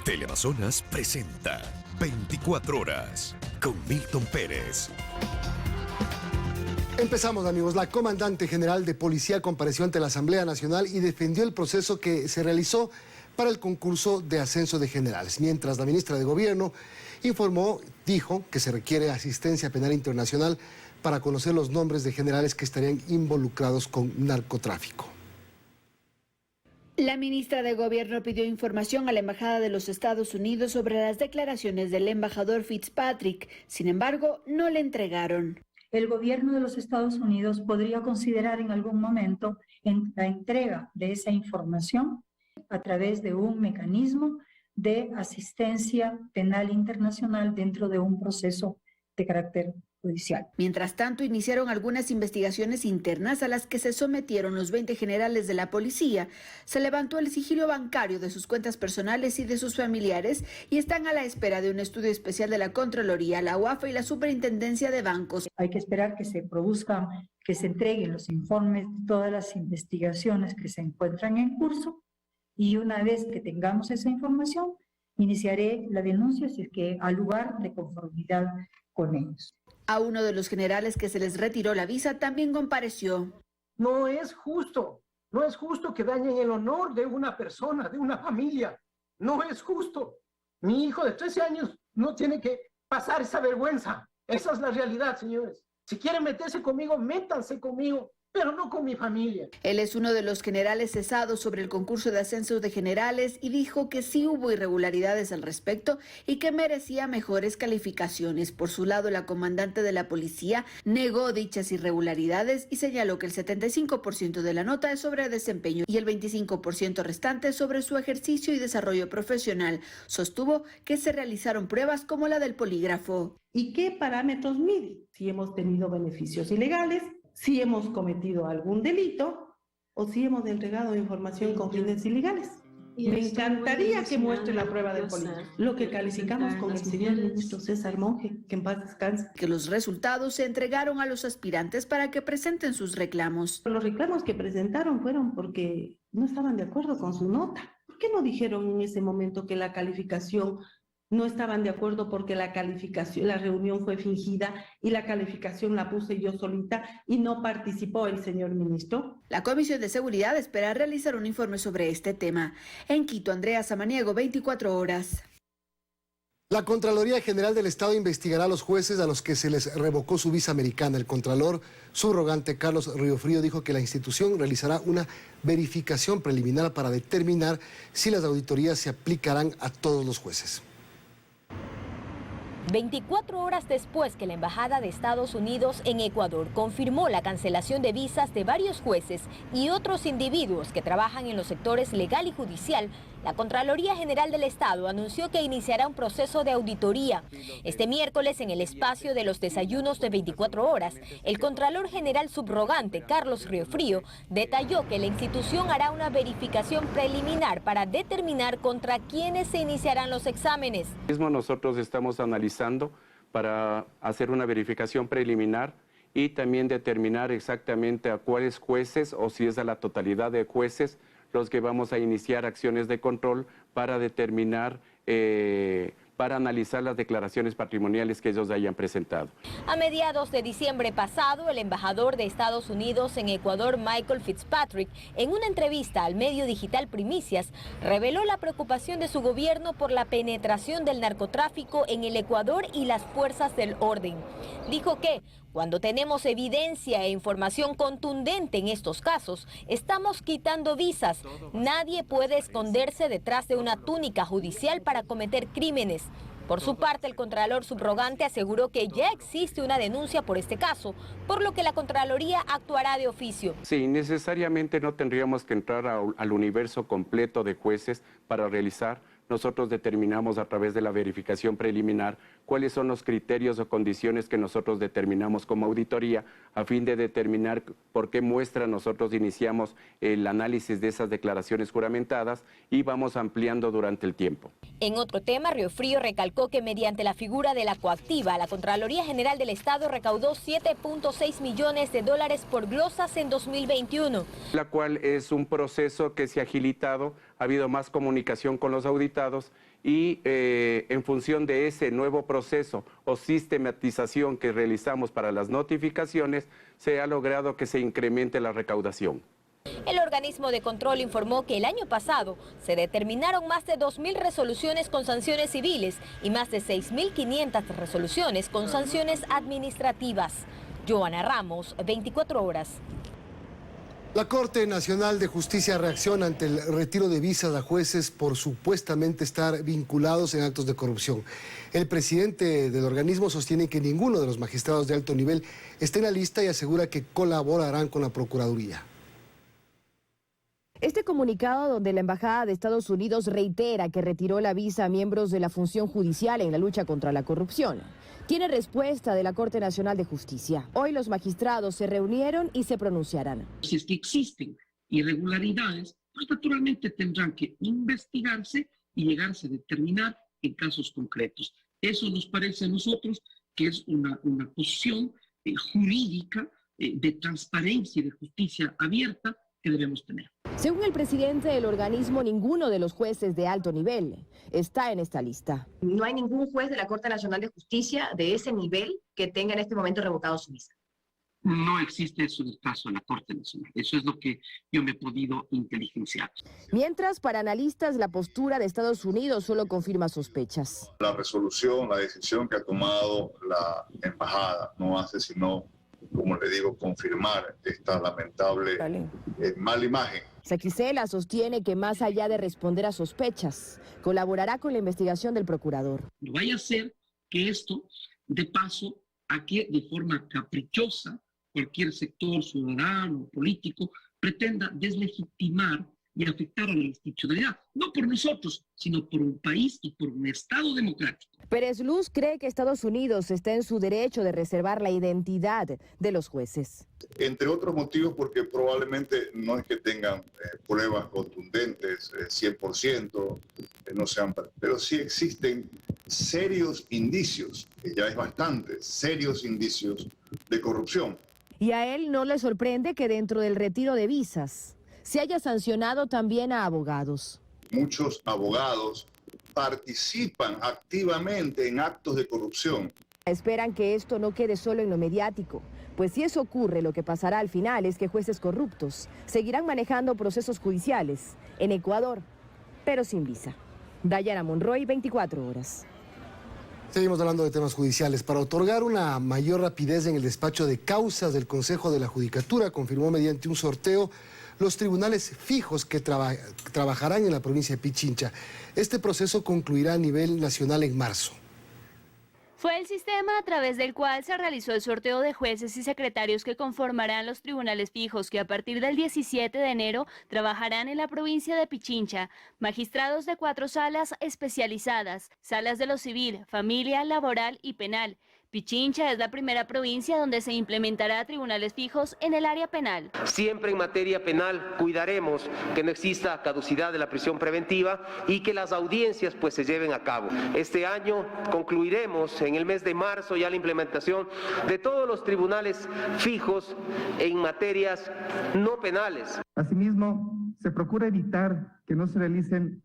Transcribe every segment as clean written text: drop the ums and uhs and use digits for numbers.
Teleamazonas presenta 24 horas con Milton Pérez. Empezamos, amigos. La comandante general de policía compareció ante la Asamblea Nacional y defendió el proceso que se realizó para el concurso de ascenso de generales, mientras la ministra de Gobierno dijo que se requiere asistencia penal internacional para conocer los nombres de generales que estarían involucrados con narcotráfico. La ministra de Gobierno pidió información a la Embajada de los Estados Unidos sobre las declaraciones del embajador Fitzpatrick. Sin embargo, no le entregaron. El gobierno de los Estados Unidos podría considerar en algún momento la entrega de esa información a través de un mecanismo de asistencia penal internacional dentro de un proceso de carácter judicial. Mientras tanto, iniciaron algunas investigaciones internas a las que se sometieron los 20 generales de la policía. Se levantó el sigilo bancario de sus cuentas personales y de sus familiares y están a la espera de un estudio especial de la Contraloría, la UAFA y la Superintendencia de Bancos. Hay que esperar que se produzcan, que se entreguen los informes de todas las investigaciones que se encuentran en curso y una vez que tengamos esa información, iniciaré la denuncia si es que hay lugar de conformidad con ellos. A uno de los generales que se les retiró la visa también compareció. No es justo que dañen el honor de una persona, de una familia. No es justo. Mi hijo de 13 años no tiene que pasar esa vergüenza. Esa es la realidad, señores. Si quieren meterse conmigo, métanse conmigo, pero no con mi familia. Él es uno de los generales cesados sobre el concurso de ascenso de generales y dijo que sí hubo irregularidades al respecto y que merecía mejores calificaciones. Por su lado, la comandante de la policía negó dichas irregularidades y señaló que el 75% de la nota es sobre desempeño y el 25% restante sobre su ejercicio y desarrollo profesional. Sostuvo que se realizaron pruebas como la del polígrafo. ¿Y qué parámetros mide? Si hemos tenido beneficios ilegales, si hemos cometido algún delito o si hemos entregado información con fines ilegales. Me encantaría que muestre la prueba del polígrafo. Lo que calificamos con el señor ministro César Monge, que en paz descanse. Que los resultados se entregaron a los aspirantes para que presenten sus reclamos. Los reclamos que presentaron fueron porque no estaban de acuerdo con su nota. ¿Por qué no dijeron en ese momento que la calificación no estaban de acuerdo porque la reunión fue fingida y la calificación la puse yo solita y no participó el señor ministro? La Comisión de Seguridad espera realizar un informe sobre este tema. En Quito, Andrea Samaniego, 24 horas. La Contraloría General del Estado investigará a los jueces a los que se les revocó su visa americana. El contralor subrogante Carlos Riofrío dijo que la institución realizará una verificación preliminar para determinar si las auditorías se aplicarán a todos los jueces. 24 horas después que la Embajada de Estados Unidos en Ecuador confirmó la cancelación de visas de varios jueces y otros individuos que trabajan en los sectores legal y judicial, la Contraloría General del Estado anunció que iniciará un proceso de auditoría. Este miércoles, en el espacio de los desayunos de 24 horas, el Contralor General subrogante, Carlos Riofrío, detalló que la institución hará una verificación preliminar para determinar contra quiénes se iniciarán los exámenes. Nosotros estamos analizando para hacer una verificación preliminar y también determinar exactamente a cuáles jueces o si es a la totalidad de jueces los que vamos a iniciar acciones de control para determinar, para analizar las declaraciones patrimoniales que ellos hayan presentado. A mediados de diciembre pasado, el embajador de Estados Unidos en Ecuador, Michael Fitzpatrick, en una entrevista al medio digital Primicias, reveló la preocupación de su gobierno por la penetración del narcotráfico en el Ecuador y las fuerzas del orden. Dijo que cuando tenemos evidencia e información contundente en estos casos, estamos quitando visas. Nadie puede esconderse detrás de una túnica judicial para cometer crímenes. Por su parte, el Contralor subrogante aseguró que ya existe una denuncia por este caso, por lo que la Contraloría actuará de oficio. Sí, necesariamente no tendríamos que entrar al universo completo de jueces para realizar. Nosotros determinamos a través de la verificación preliminar cuáles son los criterios o condiciones que nosotros determinamos como auditoría a fin de determinar por qué muestra nosotros iniciamos el análisis de esas declaraciones juramentadas y vamos ampliando durante el tiempo. En otro tema, Riofrío recalcó que mediante la figura de la coactiva, la Contraloría General del Estado recaudó $7.6 millones por glosas en 2021. La cual es un proceso que se ha agilitado, ha habido más comunicación con los auditados y en función de ese nuevo proceso o sistematización que realizamos para las notificaciones, se ha logrado que se incremente la recaudación. El organismo de control informó que el año pasado se determinaron más de 2.000 resoluciones con sanciones civiles y más de 6.500 resoluciones con sanciones administrativas. Joana Ramos, 24 horas. La Corte Nacional de Justicia reacciona ante el retiro de visas a jueces por supuestamente estar vinculados en actos de corrupción. El presidente del organismo sostiene que ninguno de los magistrados de alto nivel está en la lista y asegura que colaborarán con la Procuraduría. Este comunicado, donde la Embajada de Estados Unidos reitera que retiró la visa a miembros de la función judicial en la lucha contra la corrupción, tiene respuesta de la Corte Nacional de Justicia. Hoy los magistrados se reunieron y se pronunciarán. Si es que existen irregularidades, pues naturalmente tendrán que investigarse y llegarse a determinar en casos concretos. Eso nos parece a nosotros que es una posición jurídica de transparencia y de justicia abierta que debemos tener. Según el presidente del organismo, ninguno de los jueces de alto nivel está en esta lista. No hay ningún juez de la Corte Nacional de Justicia de ese nivel que tenga en este momento revocado su visa. No existe eso en el caso de la Corte Nacional. Eso es lo que yo me he podido inteligenciar. Mientras, para analistas, la postura de Estados Unidos solo confirma sospechas. La resolución, la decisión que ha tomado la embajada no hace sino, como le digo, confirmar esta lamentable mala imagen. Saquicela sostiene que más allá de responder a sospechas, colaborará con la investigación del procurador. No vaya a ser que esto dé paso a que de forma caprichosa cualquier sector ciudadano o político pretenda deslegitimar y afectar a la institucionalidad, no por nosotros, sino por un país y por un Estado democrático. Pérez Luz cree que Estados Unidos está en su derecho de reservar la identidad de los jueces. Entre otros motivos porque probablemente no es que tengan pruebas contundentes, 100%, no sean, pero sí existen serios indicios, que ya es bastante, serios indicios de corrupción. Y a él no le sorprende que dentro del retiro de visas se haya sancionado también a abogados. Muchos abogados participan activamente en actos de corrupción. Esperan que esto no quede solo en lo mediático, pues si eso ocurre, lo que pasará al final es que jueces corruptos seguirán manejando procesos judiciales en Ecuador, pero sin visa. Dayana Monroy, 24 horas. Seguimos hablando de temas judiciales. Para otorgar una mayor rapidez en el despacho de causas del Consejo de la Judicatura, confirmó mediante un sorteo los tribunales fijos que trabajarán en la provincia de Pichincha. Este proceso concluirá a nivel nacional en marzo. Fue el sistema a través del cual se realizó el sorteo de jueces y secretarios que conformarán los tribunales fijos que a partir del 17 de enero trabajarán en la provincia de Pichincha. Magistrados de 4 salas especializadas, salas de lo civil, familia, laboral y penal. Pichincha es la primera provincia donde se implementará tribunales fijos en el área penal. Siempre en materia penal cuidaremos que no exista caducidad de la prisión preventiva y que las audiencias pues se lleven a cabo. Este año concluiremos en el mes de marzo ya la implementación de todos los tribunales fijos en materias no penales. Asimismo, se procura evitar que no se realicen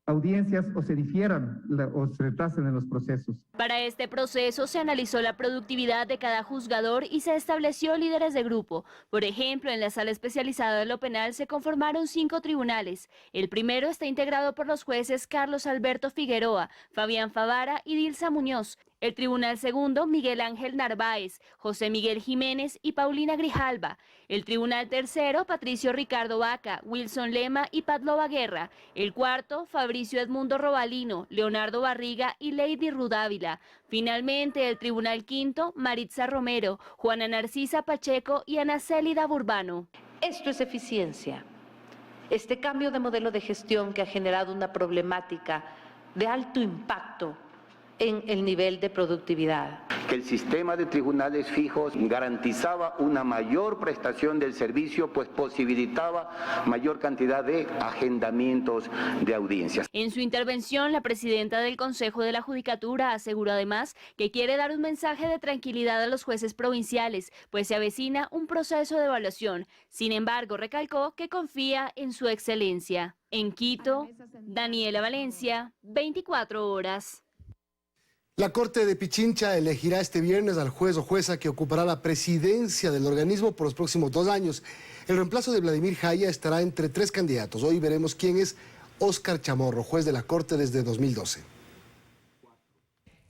audiencias o se difieran o se retrasen en los procesos. Para este proceso se analizó la productividad de cada juzgador y se estableció líderes de grupo. Por ejemplo, en la sala especializada de lo penal se conformaron 5 tribunales. El primero está integrado por los jueces Carlos Alberto Figueroa, Fabián Favara y Dilsa Muñoz. El tribunal segundo, Miguel Ángel Narváez, José Miguel Jiménez y Paulina Grijalva. El tribunal tercero, Patricio Ricardo Vaca, Wilson Lema y Padlova Guerra. El cuarto, Fabricio Edmundo Robalino, Leonardo Barriga y Lady Rudávila. Finalmente, el tribunal quinto, Maritza Romero, Juana Narcisa Pacheco y Ana Célida Burbano. Esto es eficiencia. Este cambio de modelo de gestión que ha generado una problemática de alto impacto en el nivel de productividad. que el sistema de tribunales fijos garantizaba una mayor prestación del servicio, pues posibilitaba mayor cantidad de agendamientos de audiencias. En su intervención, la presidenta del Consejo de la Judicatura aseguró además que quiere dar un mensaje de tranquilidad a los jueces provinciales, pues se avecina un proceso de evaluación. Sin embargo, recalcó que confía en su excelencia. En Quito, Daniela Valencia, 24 horas. La Corte de Pichincha elegirá este viernes al juez o jueza que ocupará la presidencia del organismo por los próximos 2 años. El reemplazo de Vladimir Jaya estará entre 3 candidatos. Hoy veremos quién es Óscar Chamorro, juez de la Corte desde 2012.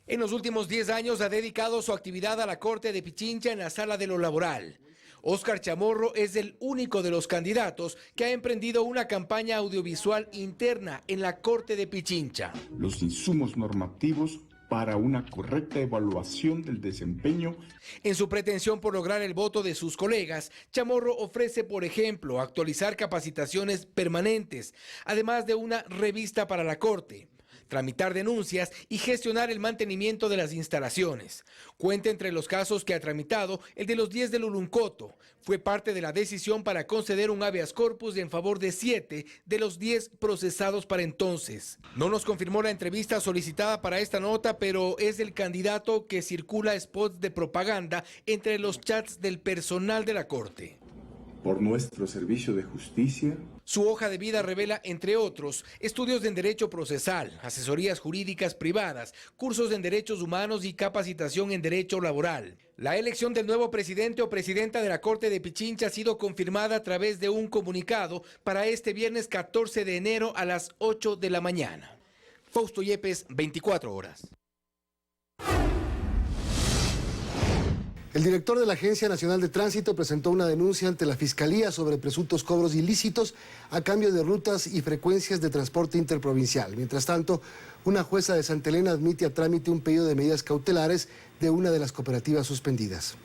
En los últimos 10 años ha dedicado su actividad a la Corte de Pichincha en la sala de lo laboral. Óscar Chamorro es el único de los candidatos que ha emprendido una campaña audiovisual interna en la Corte de Pichincha. Los insumos normativos para una correcta evaluación del desempeño. En su pretensión por lograr el voto de sus colegas, Chamorro ofrece, por ejemplo, actualizar capacitaciones permanentes, además de una revista para la Corte, tramitar denuncias y gestionar el mantenimiento de las instalaciones. Cuenta entre los casos que ha tramitado el de los 10 de Luluncoto. Fue parte de la decisión para conceder un habeas corpus en favor de 7 de los 10 procesados para entonces. No nos confirmó la entrevista solicitada para esta nota, pero es el candidato que circula spots de propaganda entre los chats del personal de la Corte. Por nuestro servicio de justicia. Su hoja de vida revela, entre otros, estudios en derecho procesal, asesorías jurídicas privadas, cursos en derechos humanos y capacitación en derecho laboral. La elección del nuevo presidente o presidenta de la Corte de Pichincha ha sido confirmada a través de un comunicado para este viernes 14 de enero a las 8 de la mañana. Fausto Yepes, 24 horas. El director de la Agencia Nacional de Tránsito presentó una denuncia ante la Fiscalía sobre presuntos cobros ilícitos a cambio de rutas y frecuencias de transporte interprovincial. Mientras tanto, una jueza de Santa Elena admite a trámite un pedido de medidas cautelares de una de las cooperativas suspendidas.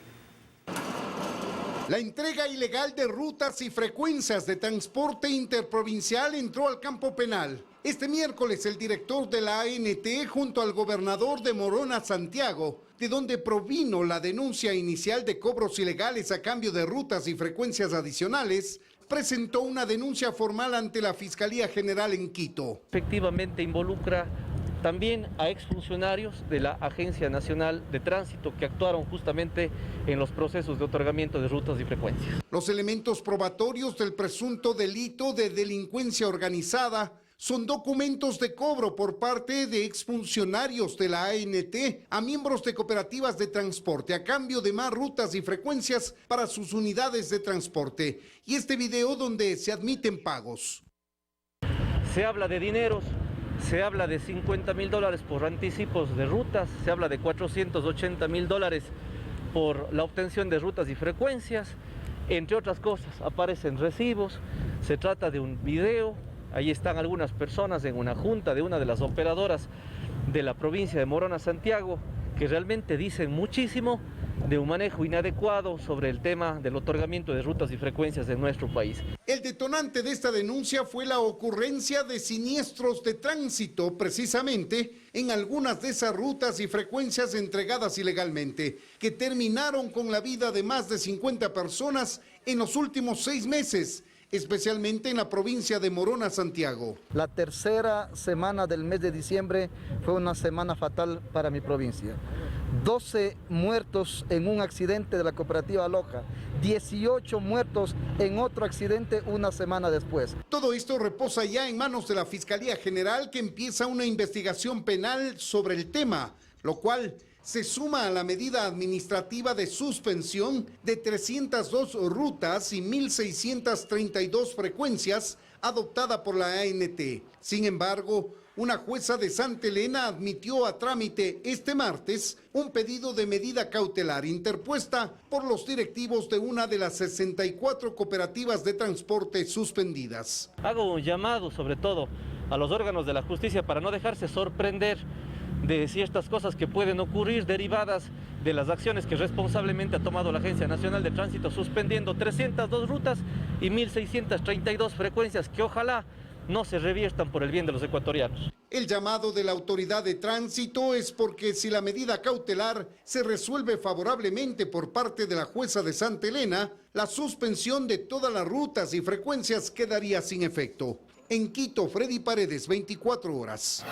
La entrega ilegal de rutas y frecuencias de transporte interprovincial entró al campo penal. Este miércoles el director de la ANT junto al gobernador de Morona, Santiago, de donde provino la denuncia inicial de cobros ilegales a cambio de rutas y frecuencias adicionales, presentó una denuncia formal ante la Fiscalía General en Quito. Efectivamente involucra también a exfuncionarios de la Agencia Nacional de Tránsito que actuaron justamente en los procesos de otorgamiento de rutas y frecuencias. Los elementos probatorios del presunto delito de delincuencia organizada son documentos de cobro por parte de exfuncionarios de la ANT a miembros de cooperativas de transporte a cambio de más rutas y frecuencias para sus unidades de transporte. Y este video donde se admiten pagos. Se habla de dineros, se habla de $50.000 por anticipos de rutas, se habla de $480.000 por la obtención de rutas y frecuencias. Entre otras cosas, aparecen recibos, se trata de un video. Ahí están algunas personas en una junta de una de las operadoras de la provincia de Morona, Santiago, que realmente dicen muchísimo de un manejo inadecuado sobre el tema del otorgamiento de rutas y frecuencias en nuestro país. El detonante de esta denuncia fue la ocurrencia de siniestros de tránsito, precisamente en algunas de esas rutas y frecuencias entregadas ilegalmente, que terminaron con la vida de más de 50 personas en los últimos 6 meses. Especialmente en la provincia de Morona, Santiago. La tercera semana del mes de diciembre fue una semana fatal para mi provincia. 12 muertos en un accidente de la cooperativa Loja, 18 muertos en otro accidente una semana después. Todo esto reposa ya en manos de la Fiscalía General, que empieza una investigación penal sobre el tema, lo cual se suma a la medida administrativa de suspensión de 302 rutas y 1.632 frecuencias adoptada por la ANT. Sin embargo, una jueza de Santa Elena admitió a trámite este martes un pedido de medida cautelar interpuesta por los directivos de una de las 64 cooperativas de transporte suspendidas. Hago un llamado sobre todo a los órganos de la justicia para no dejarse sorprender de ciertas cosas que pueden ocurrir derivadas de las acciones que responsablemente ha tomado la Agencia Nacional de Tránsito, suspendiendo 302 rutas y 1.632 frecuencias que ojalá no se reviertan por el bien de los ecuatorianos. El llamado de la autoridad de tránsito es porque si la medida cautelar se resuelve favorablemente por parte de la jueza de Santa Elena, la suspensión de todas las rutas y frecuencias quedaría sin efecto. En Quito, Freddy Paredes, 24 horas.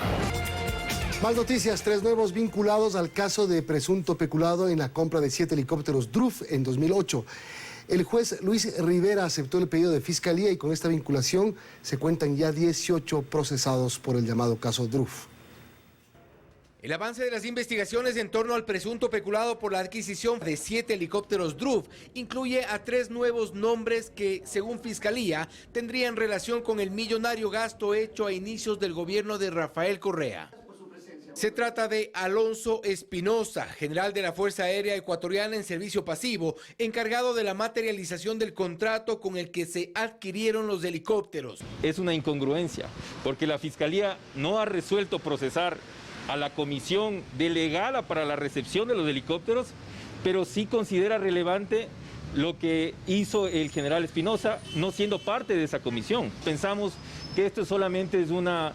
Más noticias, 3 nuevos vinculados al caso de presunto peculado en la compra de 7 helicópteros DRUF en 2008. El juez Luis Rivera aceptó el pedido de fiscalía y con esta vinculación se cuentan ya 18 procesados por el llamado caso DRUF. El avance de las investigaciones en torno al presunto peculado por la adquisición de 7 helicópteros DRUF incluye a 3 nuevos nombres que, según Fiscalía, tendrían relación con el millonario gasto hecho a inicios del gobierno de Rafael Correa. Se trata de Alonso Espinosa, general de la Fuerza Aérea Ecuatoriana en servicio pasivo, encargado de la materialización del contrato con el que se adquirieron los helicópteros. Es una incongruencia, porque la Fiscalía no ha resuelto procesar a la comisión delegada para la recepción de los helicópteros, pero sí considera relevante lo que hizo el general Espinosa, no siendo parte de esa comisión. Pensamos que esto solamente es una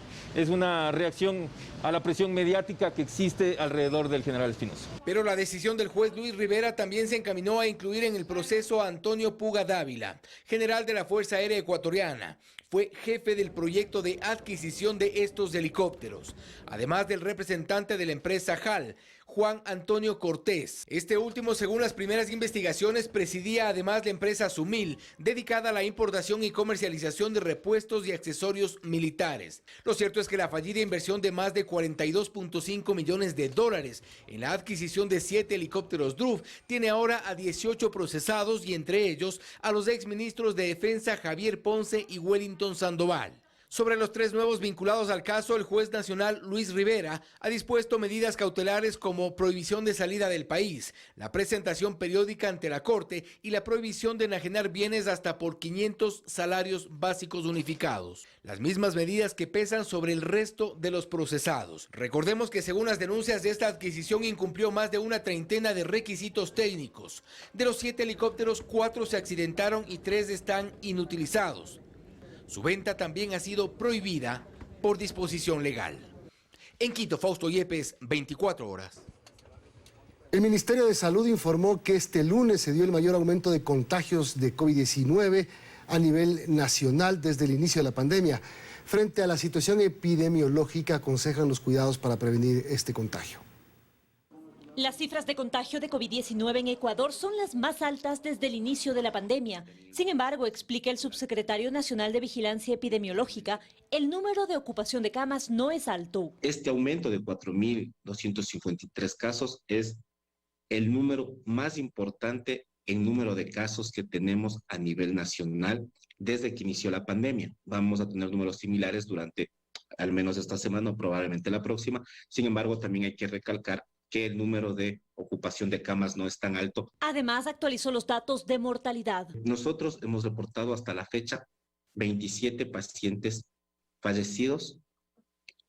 reacción a la presión mediática que existe alrededor del general Espinosa. Pero la decisión del juez Luis Rivera también se encaminó a incluir en el proceso a Antonio Puga Dávila, general de la Fuerza Aérea Ecuatoriana. Fue jefe del proyecto de adquisición de estos helicópteros, además del representante de la empresa HAL, Juan Antonio Cortés. Este último, según las primeras investigaciones, presidía además la empresa Sumil, dedicada a la importación y comercialización de repuestos y accesorios militares. Lo cierto es que la fallida inversión de más de 42.5 millones de dólares en la adquisición de 7 helicópteros DRUF tiene ahora a 18 procesados y entre ellos a los exministros de Defensa Javier Ponce y Wellington Sandoval. Sobre los 3 nuevos vinculados al caso, el juez nacional Luis Rivera ha dispuesto medidas cautelares como prohibición de salida del país, la presentación periódica ante la Corte y la prohibición de enajenar bienes hasta por 500 salarios básicos unificados. Las mismas medidas que pesan sobre el resto de los procesados. Recordemos que según las denuncias de esta adquisición incumplió más de una treintena de requisitos técnicos. De los 7 helicópteros, 4 se accidentaron y 3 están inutilizados. Su venta también ha sido prohibida por disposición legal. En Quito, Fausto Yepes, 24 horas. El Ministerio de Salud informó que este lunes se dio el mayor aumento de contagios de COVID-19 a nivel nacional desde el inicio de la pandemia. Frente a la situación epidemiológica, aconsejan los cuidados para prevenir este contagio. Las cifras de contagio de COVID-19 en Ecuador son las más altas desde el inicio de la pandemia. Sin embargo, explica el subsecretario nacional de Vigilancia Epidemiológica, el número de ocupación de camas no es alto. Este aumento de 4.253 casos es el número más importante en número de casos que tenemos a nivel nacional desde que inició la pandemia. Vamos a tener números similares durante al menos esta semana o probablemente la próxima. Sin embargo, también hay que recalcar que el número de ocupación de camas no es tan alto. Además, actualizó los datos de mortalidad. Nosotros hemos reportado hasta la fecha 27 pacientes fallecidos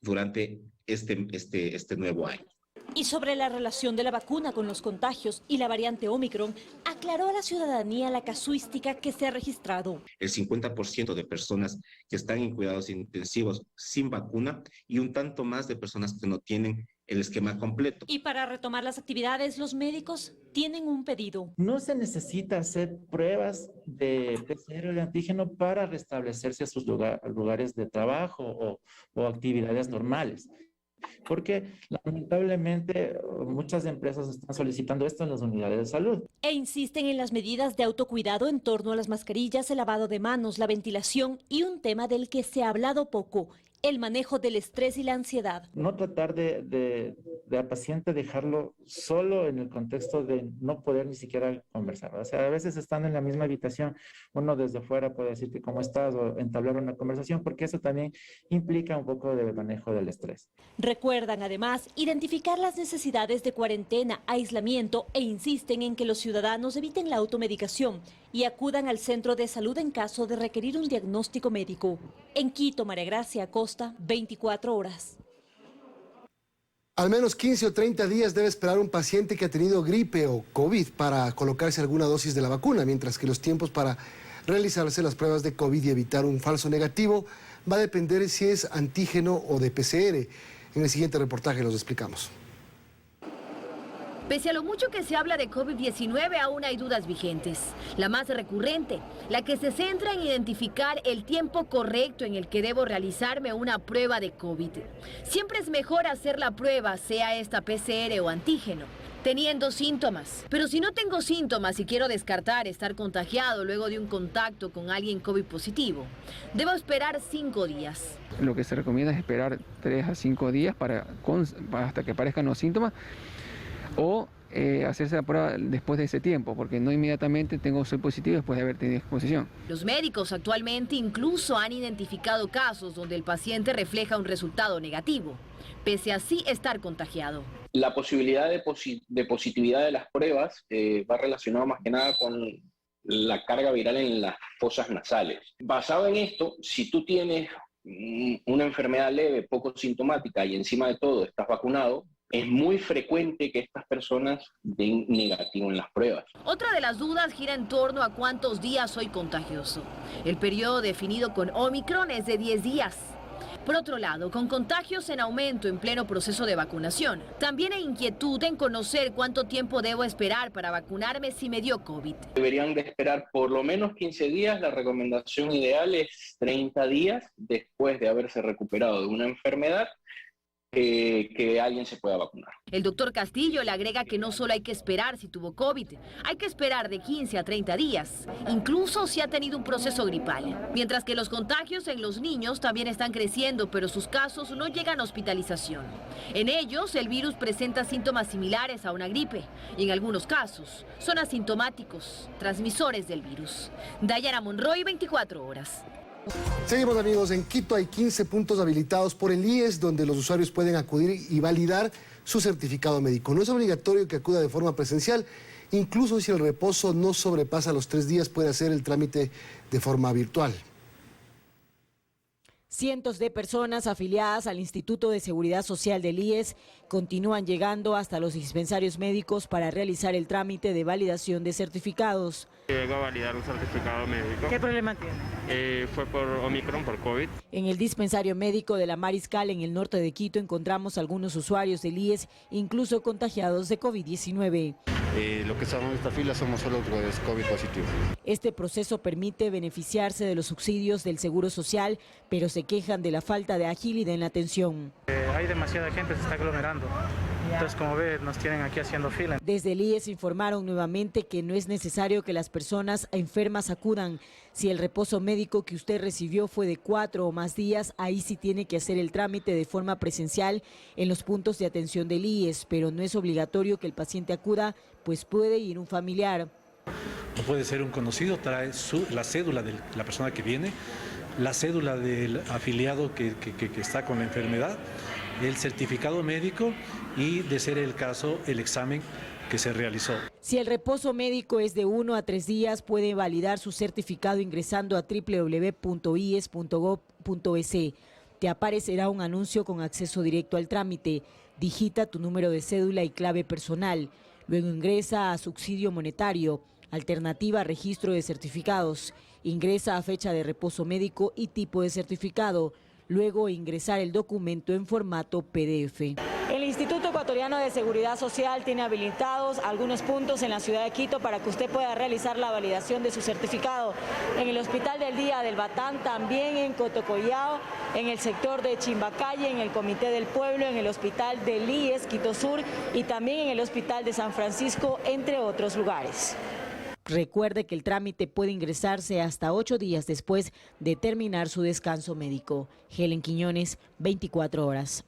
durante este nuevo año. Y sobre la relación de la vacuna con los contagios y la variante Omicron, aclaró a la ciudadanía la casuística que se ha registrado. El 50% de personas que están en cuidados intensivos sin vacuna y un tanto más de personas que no tienen el esquema completo. Y para retomar las actividades, los médicos tienen un pedido. No se necesita hacer pruebas de PCR de antígeno para restablecerse a sus lugares de trabajo o actividades normales. Porque lamentablemente muchas empresas están solicitando esto en las unidades de salud. E insisten en las medidas de autocuidado en torno a las mascarillas, el lavado de manos, la ventilación y un tema del que se ha hablado poco, el manejo del estrés y la ansiedad. No tratar de al paciente dejarlo solo en el contexto de no poder ni siquiera conversar. O sea, a veces estando en la misma habitación, uno desde fuera puede decirte cómo estás o entablar una conversación, porque eso también implica un poco de manejo del estrés. Recuerdan además identificar las necesidades de cuarentena, aislamiento e insisten en que los ciudadanos eviten la automedicación y acudan al centro de salud en caso de requerir un diagnóstico médico. En Quito, María Gracia Acosta, 24 horas. Al menos 15 o 30 días debe esperar un paciente que ha tenido gripe o COVID para colocarse alguna dosis de la vacuna, mientras que los tiempos para realizarse las pruebas de COVID y evitar un falso negativo va a depender si es antígeno o de PCR. En el siguiente reportaje los explicamos. Pese a lo mucho que se habla de COVID-19, aún hay dudas vigentes. La más recurrente, la que se centra en identificar el tiempo correcto en el que debo realizarme una prueba de COVID. Siempre es mejor hacer la prueba, sea esta PCR o antígeno, teniendo síntomas. Pero si no tengo síntomas y quiero descartar estar contagiado luego de un contacto con alguien COVID positivo, debo esperar 5 días. Lo que se recomienda es esperar 3 a 5 días hasta que aparezcan los síntomas, o hacerse la prueba después de ese tiempo, porque no inmediatamente soy positivo después de haber tenido exposición. Los médicos actualmente incluso han identificado casos donde el paciente refleja un resultado negativo, pese a sí estar contagiado. La posibilidad de positividad de las pruebas va relacionado más que nada con la carga viral en las fosas nasales. Basado en esto, si tú tienes una enfermedad leve, poco sintomática y encima de todo estás vacunado, es muy frecuente que estas personas den negativo en las pruebas. Otra de las dudas gira en torno a cuántos días soy contagioso. El periodo definido con Omicron es de 10 días. Por otro lado, con contagios en aumento en pleno proceso de vacunación, también hay inquietud en conocer cuánto tiempo debo esperar para vacunarme si me dio COVID. Deberían de esperar por lo menos 15 días. La recomendación ideal es 30 días después de haberse recuperado de una enfermedad, que alguien se pueda vacunar. El doctor Castillo le agrega que no solo hay que esperar si tuvo COVID, hay que esperar de 15 a 30 días, incluso si ha tenido un proceso gripal. Mientras que los contagios en los niños también están creciendo, pero sus casos no llegan a hospitalización. En ellos, el virus presenta síntomas similares a una gripe y en algunos casos son asintomáticos, transmisores del virus. Dayana Monroy, 24 horas. Seguimos, amigos. En Quito hay 15 puntos habilitados por el IES donde los usuarios pueden acudir y validar su certificado médico. No es obligatorio que acuda de forma presencial. Incluso si el reposo no sobrepasa los 3 días, puede hacer el trámite de forma virtual. Cientos de personas afiliadas al Instituto de Seguridad Social del IES continúan llegando hasta los dispensarios médicos para realizar el trámite de validación de certificados. Llego a validar un certificado médico. ¿Qué problema tiene? Fue por Omicron, por COVID. En el dispensario médico de la Mariscal, en el norte de Quito, encontramos algunos usuarios del IES, incluso contagiados de COVID-19. Lo que estamos en esta fila somos solo los COVID positivos. Este proceso permite beneficiarse de los subsidios del Seguro Social, pero se quejan de la falta de agilidad en la atención. Hay demasiada gente, se está aglomerando. Entonces, como ves, nos tienen aquí haciendo fila. Desde el IES informaron nuevamente que no es necesario que las personas enfermas acudan. Si el reposo médico que usted recibió fue de 4 o más días, ahí sí tiene que hacer el trámite de forma presencial en los puntos de atención del IES, pero no es obligatorio que el paciente acuda, pues puede ir un familiar. No puede ser un conocido, trae la cédula de la persona que viene, la cédula del afiliado que está con la enfermedad, el certificado médico y, de ser el caso, el examen que se realizó. Si el reposo médico es de 1 a 3 días, puede validar su certificado ingresando a www.ies.gov.es. Te aparecerá un anuncio con acceso directo al trámite. Digita tu número de cédula y clave personal. Luego ingresa a subsidio monetario, alternativa registro de certificados. Ingresa a fecha de reposo médico y tipo de certificado. Luego ingresar el documento en formato PDF. El Instituto Ecuatoriano de Seguridad Social tiene habilitados algunos puntos en la ciudad de Quito para que usted pueda realizar la validación de su certificado. En el Hospital del Día del Batán, también en Cotocollao, en el sector de Chimbacalle, en el Comité del Pueblo, en el Hospital del IES Quito Sur y también en el Hospital de San Francisco, entre otros lugares. Recuerde que el trámite puede ingresarse hasta 8 días después de terminar su descanso médico. Helen Quiñones, 24 horas.